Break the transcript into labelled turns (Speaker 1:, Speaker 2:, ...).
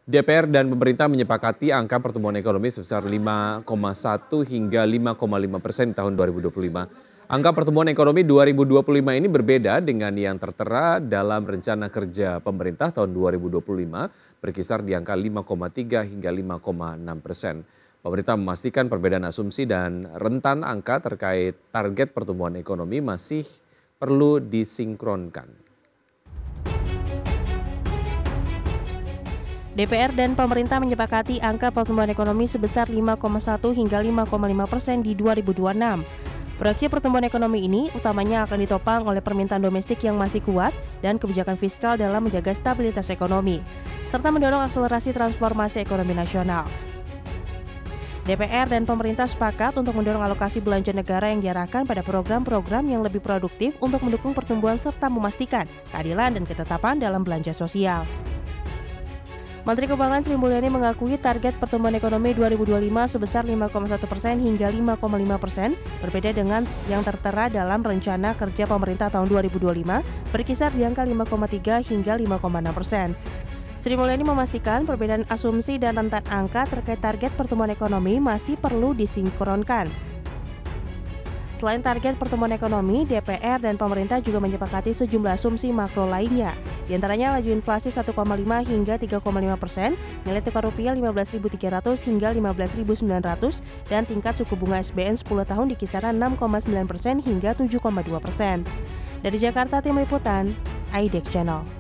Speaker 1: DPR dan pemerintah menyepakati angka pertumbuhan ekonomi sebesar 5,1 hingga 5,5% tahun 2025. Angka pertumbuhan ekonomi 2025 ini berbeda dengan yang tertera dalam rencana kerja pemerintah tahun 2025 berkisar di angka 5,3 hingga 5,6%. Pemerintah memastikan perbedaan asumsi dan rentan angka terkait target pertumbuhan ekonomi masih perlu disinkronkan.
Speaker 2: DPR dan pemerintah menyepakati angka pertumbuhan ekonomi sebesar 5,1 hingga 5,5% di 2026. Proyeksi pertumbuhan ekonomi ini utamanya akan ditopang oleh permintaan domestik yang masih kuat dan kebijakan fiskal dalam menjaga stabilitas ekonomi, serta mendorong akselerasi transformasi ekonomi nasional. DPR dan pemerintah sepakat untuk mendorong alokasi belanja negara yang diarahkan pada program-program yang lebih produktif untuk mendukung pertumbuhan serta memastikan keadilan dan ketetapan dalam belanja sosial. Menteri Keuangan Sri Mulyani mengakui target pertumbuhan ekonomi 2025 sebesar 5,1% hingga 5,5%, berbeda dengan yang tertera dalam rencana kerja pemerintah tahun 2025 berkisar di angka 5,3 hingga 5,6%. Sri Mulyani memastikan perbedaan asumsi dan rentan angka terkait target pertumbuhan ekonomi masih perlu disinkronkan. Selain target pertumbuhan ekonomi, DPR dan pemerintah juga menyepakati sejumlah asumsi makro lainnya. Di antaranya laju inflasi 1,5 hingga 3,5%, nilai tukar rupiah 15.300 hingga 15.900, dan tingkat suku bunga SBN 10 tahun di kisaran 6,9% hingga 7,2%. Dari Jakarta, Tim Liputan, IDEX Channel.